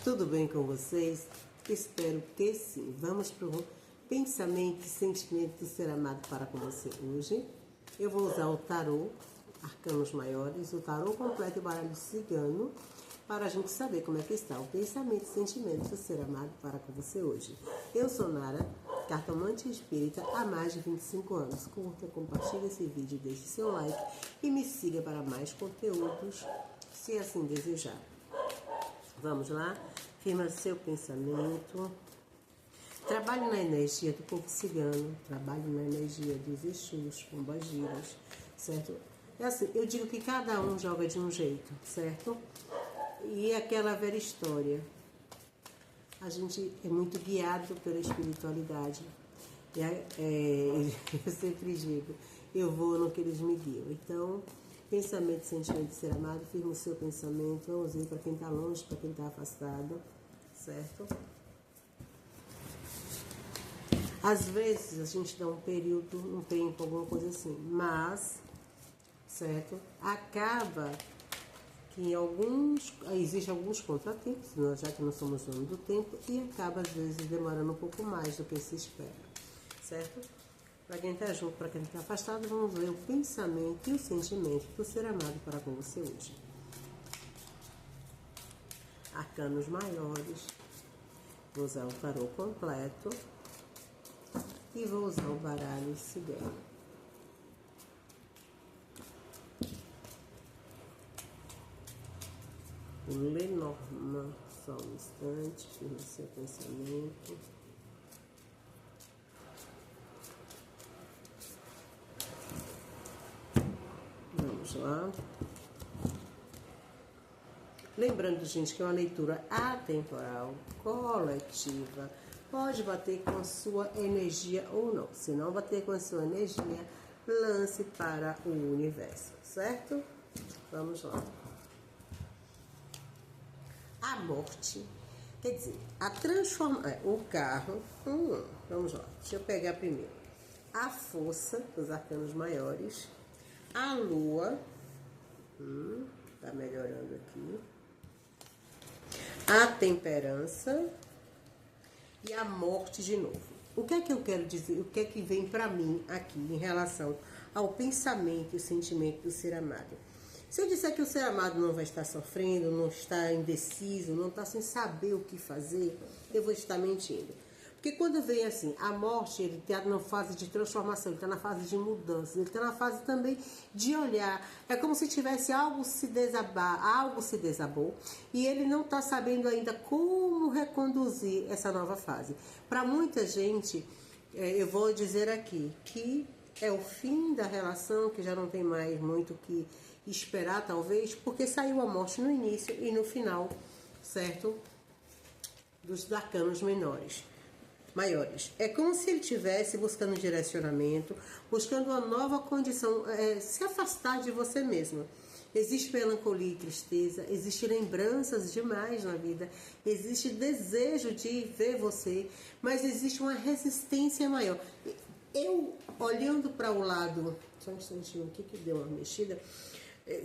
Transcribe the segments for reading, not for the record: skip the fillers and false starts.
Tudo bem com vocês? Espero que sim. Vamos para o pensamento e sentimento do ser amado para com você hoje. Eu vou usar o tarô, arcanos maiores, o tarô completo e o baralho cigano, para a gente saber como é que está o pensamento e sentimento do ser amado para com você hoje. Eu sou Nara, cartomante espírita há mais de 25 anos. Curta, compartilhe esse vídeo, deixe seu like e me siga para mais conteúdos, se assim desejar. Vamos lá? Firma seu pensamento. Trabalhe na energia do povo cigano. Trabalhe na energia dos Exus, pombagiras, certo? É assim, eu digo que cada um joga de um jeito, certo? E aquela velha história. A gente é muito guiado pela espiritualidade. Eu sempre digo, eu vou no que eles me guiam. Então, pensamento e sentimento de ser amado, firma o seu pensamento. Vamos ver para quem está longe, para quem está afastado, certo? Às vezes a gente dá um período, um tempo, alguma coisa assim, mas, certo? Acaba que existem alguns contratempos, já que nós somos donos do tempo, e acaba às vezes demorando um pouco mais do que se espera, certo? Para quem está junto, para quem está afastado, vamos ver o pensamento e o sentimento do ser amado para com você hoje. Arcanos maiores. Vou usar o tarô completo. E vou usar o baralho cigano. O Lenormand, só um instante, firma seu pensamento. Vamos lá. Lembrando, gente, que é uma leitura atemporal, coletiva, pode bater com a sua energia ou não. Se não bater com a sua energia, lance para o universo, certo? Vamos lá. A morte, quer dizer, a transformação, o carro, vamos lá, deixa eu pegar primeiro. A força dos arcanos maiores, a lua, tá melhorando aqui. A temperança e a morte de novo. O que é que eu quero dizer? O que é que vem para mim aqui em relação ao pensamento e o sentimento do ser amado? Se eu disser que o ser amado não vai estar sofrendo, não está indeciso, não está sem saber o que fazer, eu vou estar mentindo. Porque quando vem assim, a morte, ele está na fase de transformação, ele está na fase de mudança, ele está na fase também de olhar. É como se tivesse algo se desabou e ele não está sabendo ainda como reconduzir essa nova fase. Para muita gente, eu vou dizer aqui que é o fim da relação, que já não tem mais muito o que esperar, talvez, porque saiu a morte no início e no final, certo? Dos arcanos maiores. É como se ele estivesse buscando direcionamento, buscando uma nova condição, se afastar de você mesmo. Existe melancolia e tristeza, existe lembranças demais na vida, existe desejo de ver você, mas existe uma resistência maior. Eu, olhando para o lado, só um instantinho aqui que deu uma mexida,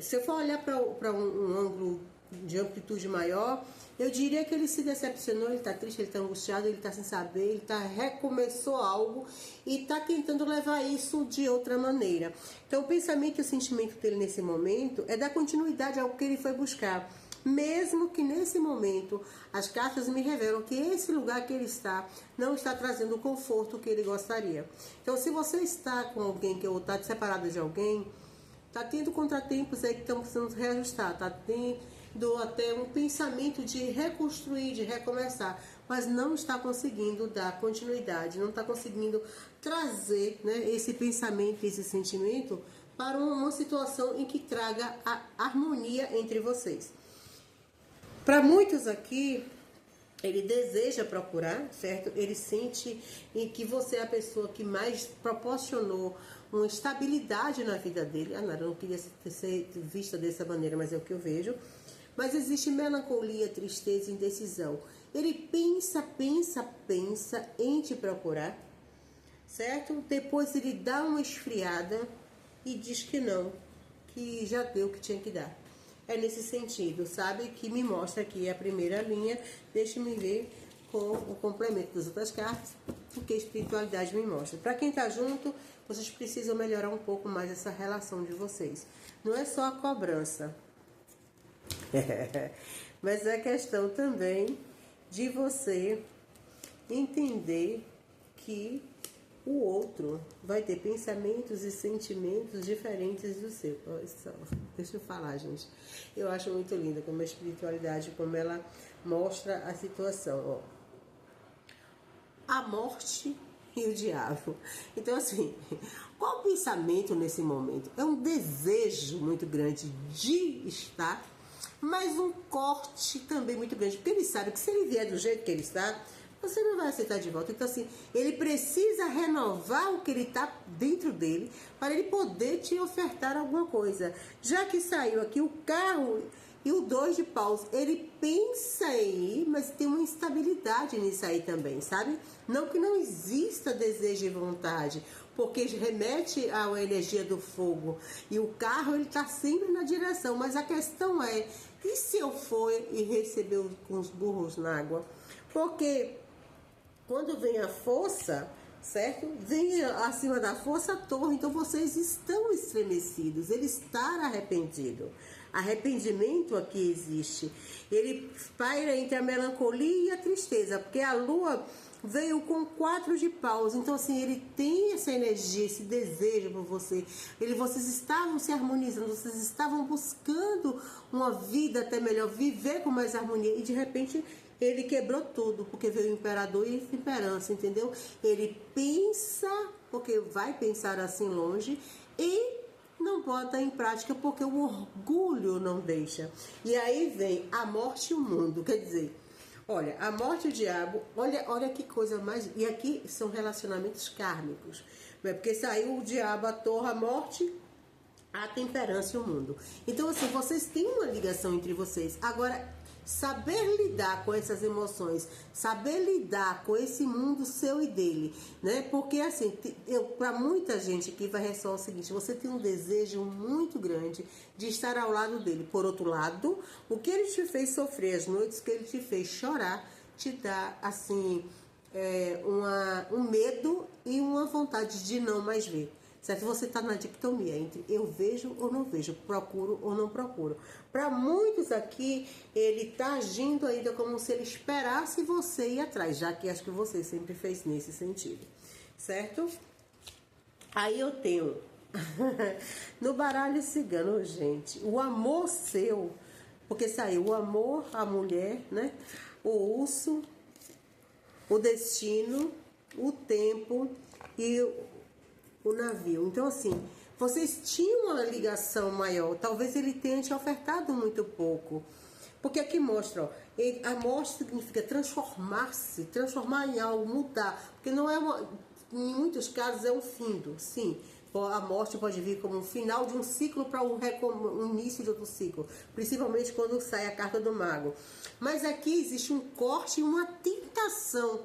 se eu for olhar para um ângulo de amplitude maior, eu diria que ele se decepcionou, ele está triste, ele está angustiado, ele está sem saber, ele recomeçou algo e está tentando levar isso de outra maneira. Então, o pensamento e o sentimento dele nesse momento é dar continuidade ao que ele foi buscar. Mesmo que nesse momento as cartas me revelam que esse lugar que ele está não está trazendo o conforto que ele gostaria. Então, se você está com alguém que ou está separado de alguém, está tendo contratempos aí que estão precisando reajustar, está tendo até um pensamento de reconstruir, de recomeçar, mas não está conseguindo dar continuidade, não está conseguindo trazer, né, esse pensamento, esse sentimento para uma situação em que traga a harmonia entre vocês. Para muitos aqui, ele deseja procurar, certo? Ele sente em que você é a pessoa que mais proporcionou uma estabilidade na vida dele. Ah, não queria ser vista dessa maneira, mas é o que eu vejo. Mas existe melancolia, tristeza e indecisão. Ele pensa em te procurar, certo? Depois ele dá uma esfriada e diz que não, que já deu o que tinha que dar. é nesse sentido, sabe? Que me mostra aqui a primeira linha. Deixa-me ver com o complemento das outras cartas, o que a espiritualidade me mostra. Para quem tá junto, vocês precisam melhorar um pouco mais essa relação de vocês. Não é só a cobrança, mas é questão também de você entender que o outro vai ter pensamentos e sentimentos diferentes do seu. Olha só, deixa eu falar, gente. Eu acho muito linda como a espiritualidade, como ela mostra a situação. Ó. A morte e o diabo. Então, assim, qual o pensamento nesse momento? É um desejo muito grande de estar, mas um corte também muito grande, porque ele sabe que se ele vier do jeito que ele está, você não vai aceitar de volta. Então, assim, ele precisa renovar o que ele está dentro dele para ele poder te ofertar alguma coisa. Já que saiu aqui o carro e o 2 de paus, ele pensa em ir, mas tem uma instabilidade nisso aí também, sabe? Não que não exista desejo e vontade, porque remete à energia do fogo. E o carro, ele está sempre na direção, mas a questão é, e se eu for e receber com os burros na água? Porque quando vem a força, certo? Vem acima da força a torre, então vocês estão estremecidos, ele está arrependido. Arrependimento aqui existe. Ele paira entre a melancolia e a tristeza, porque a lua veio com 4 de paus, então assim, ele tem essa energia, esse desejo por você. Vocês estavam se harmonizando, vocês estavam buscando uma vida até melhor, viver com mais harmonia, e de repente ele quebrou tudo, porque veio o imperador e a temperança, entendeu? Ele pensa, porque vai pensar assim longe, e não bota em prática, porque o orgulho não deixa. E aí vem a morte e o mundo, quer dizer, olha, a morte e o diabo, olha que coisa mais... E aqui são relacionamentos kármicos, né? Porque saiu o diabo, a torre, a morte, a temperança e o mundo. Então, assim, vocês têm uma ligação entre vocês. Agora, saber lidar com essas emoções, saber lidar com esse mundo seu e dele, né? Porque assim, para muita gente aqui vai ressoar o seguinte: você tem um desejo muito grande de estar ao lado dele. Por outro lado, o que ele te fez sofrer, as noites que ele te fez chorar, te dá assim um medo e uma vontade de não mais ver. Certo? Você está na dicotomia entre eu vejo ou não vejo, procuro ou não procuro. Para muitos aqui, ele está agindo ainda como se ele esperasse você ir atrás, já que acho que você sempre fez nesse sentido, certo? Aí eu tenho, no baralho cigano, gente, o amor seu, porque saiu o amor, a mulher, né? O urso, o destino, o tempo e o navio. Então, assim, vocês tinham uma ligação maior. Talvez ele tenha te ofertado muito pouco. Porque aqui mostra, ó, a morte significa transformar-se, transformar em algo, mudar. Porque não é em muitos casos é um findo, sim. A morte pode vir como um final de um ciclo para um início de outro ciclo. Principalmente quando sai a carta do mago. Mas aqui existe um corte e uma tentação,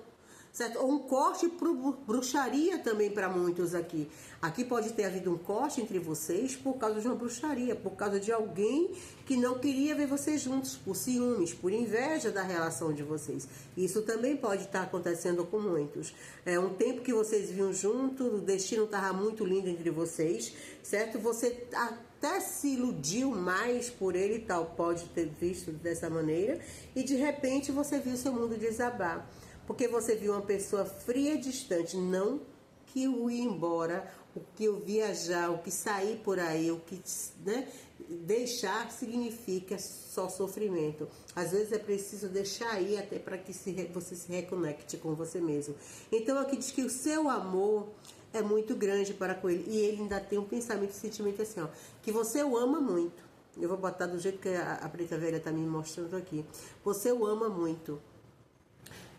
certo? Ou um corte para bruxaria também para muitos aqui. Aqui pode ter havido um corte entre vocês por causa de uma bruxaria, por causa de alguém que não queria ver vocês juntos, por ciúmes, por inveja da relação de vocês. Isso também pode estar acontecendo com muitos. É um tempo que vocês vinham juntos, o destino estava muito lindo entre vocês, certo? Você até se iludiu mais por ele e tal, pode ter visto dessa maneira, e de repente você viu seu mundo desabar. Porque você viu uma pessoa fria e distante, não que o ir embora, o que o viajar, o que sair por aí, o que, né, deixar significa só sofrimento. Às vezes é preciso deixar ir até para que você se reconecte com você mesmo. Então aqui diz que o seu amor é muito grande para com ele, e ele ainda tem um pensamento e sentimento assim, ó, que você o ama muito. Eu vou botar do jeito que a preta velha está me mostrando aqui. Você o ama muito.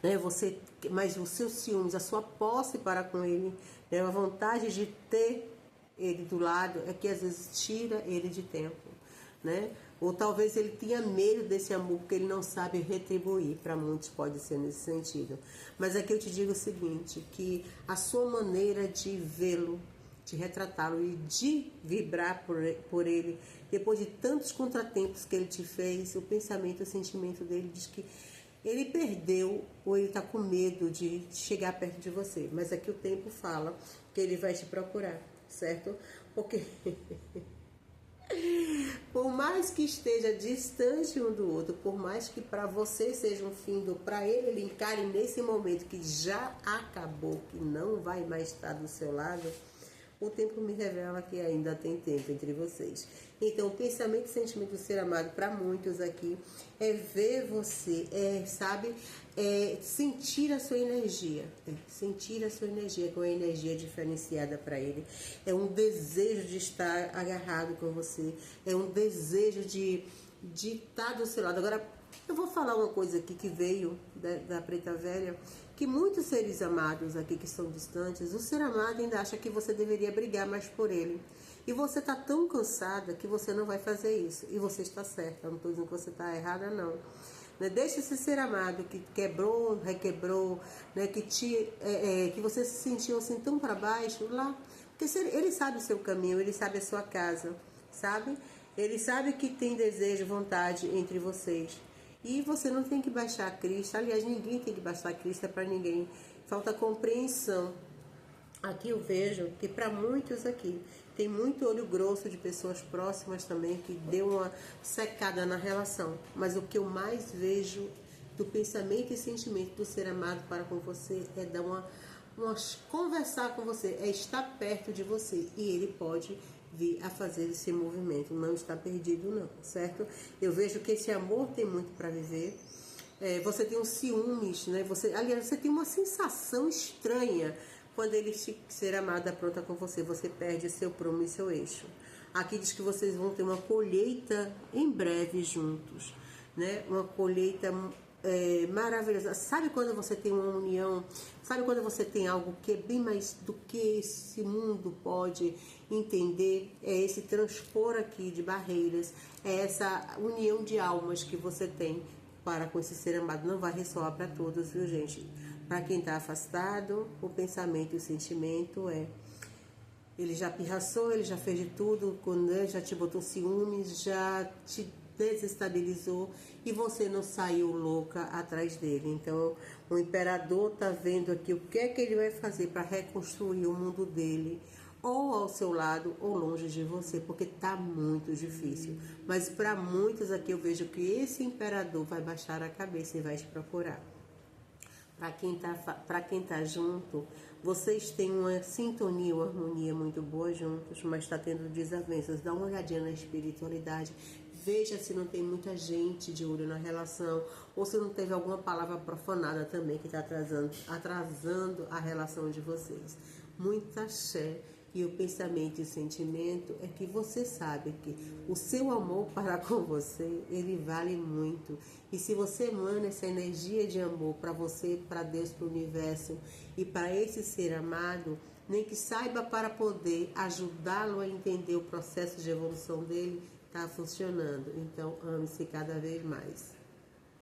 Né, mas os seus ciúmes, a sua posse para com ele, né, a vontade de ter ele do lado é que às vezes tira ele de tempo, né? Ou talvez ele tenha medo desse amor porque ele não sabe retribuir. Para muitos pode ser nesse sentido. Mas aqui eu te digo o seguinte, que a sua maneira de vê-lo de retratá-lo e de vibrar por ele, depois de tantos contratempos que ele te fez, o pensamento, o sentimento dele diz que ele perdeu ou ele está com medo de chegar perto de você. Mas aqui o tempo fala que ele vai te procurar, certo? Porque por mais que esteja distante um do outro, por mais que para você seja um fim, para ele encare nesse momento que já acabou, que não vai mais estar do seu lado, o tempo me revela que ainda tem tempo entre vocês. Então, o pensamento e sentimento do ser amado para muitos aqui é ver você, sentir a sua energia, sentir a sua energia, com a energia diferenciada para ele. É um desejo de estar agarrado com você, é um desejo de estar do seu lado. Agora, eu vou falar uma coisa aqui que veio da Preta Velha, que muitos seres amados aqui que são distantes, o ser amado ainda acha que você deveria brigar mais por ele. E você está tão cansada que você não vai fazer isso. E você está certa, eu não estou dizendo que você está errada, não. Deixa esse ser amado que quebrou, requebrou, né, que você se sentiu assim tão para baixo lá. Porque ele sabe o seu caminho, ele sabe a sua casa, sabe? Ele sabe que tem desejo, vontade entre vocês. E você não tem que baixar a crista, aliás, ninguém tem que baixar a crista para ninguém. Falta compreensão. Aqui eu vejo que para muitos aqui, tem muito olho grosso de pessoas próximas também que deu uma secada na relação. Mas o que eu mais vejo do pensamento e sentimento do ser amado para com você é dar conversar com você, é estar perto de você. E ele pode vir a fazer esse movimento, não está perdido não, certo? Eu vejo que esse amor tem muito para viver. Você tem um ciúmes, né? Aliás, você tem uma sensação estranha quando ele ser amado apronta com você. Você perde seu prumo e seu eixo. Aqui diz que vocês vão ter uma colheita em breve juntos, né? Uma colheita maravilhosa. Sabe quando você tem uma união? Sabe quando você tem algo que é bem mais do que esse mundo pode entender? É esse transpor aqui de barreiras, é essa união de almas que você tem para com esse ser amado. Não vai ressoar para todos, viu, gente? Para quem está afastado, o pensamento e o sentimento ele já pirraçou, ele já fez de tudo, já te botou ciúmes, já te desestabilizou e você não saiu louca atrás dele. Então, o imperador tá vendo aqui o que é que ele vai fazer para reconstruir o mundo dele, ou ao seu lado ou longe de você, porque tá muito difícil. Mas para muitos aqui eu vejo que esse imperador vai baixar a cabeça e vai te procurar. Para quem tá junto, vocês têm uma sintonia, uma harmonia muito boa juntos, mas está tendo desavenças. Dá uma olhadinha na espiritualidade, veja se não tem muita gente de olho na relação, ou se não teve alguma palavra profanada também que está atrasando a relação de vocês. Muita fé. E o pensamento e o sentimento é que você sabe que o seu amor para com você, ele vale muito. E se você emana essa energia de amor para você, para Deus, para o universo e para esse ser amado, nem que saiba para poder ajudá-lo a entender o processo de evolução dele, está funcionando. Então, ame-se cada vez mais.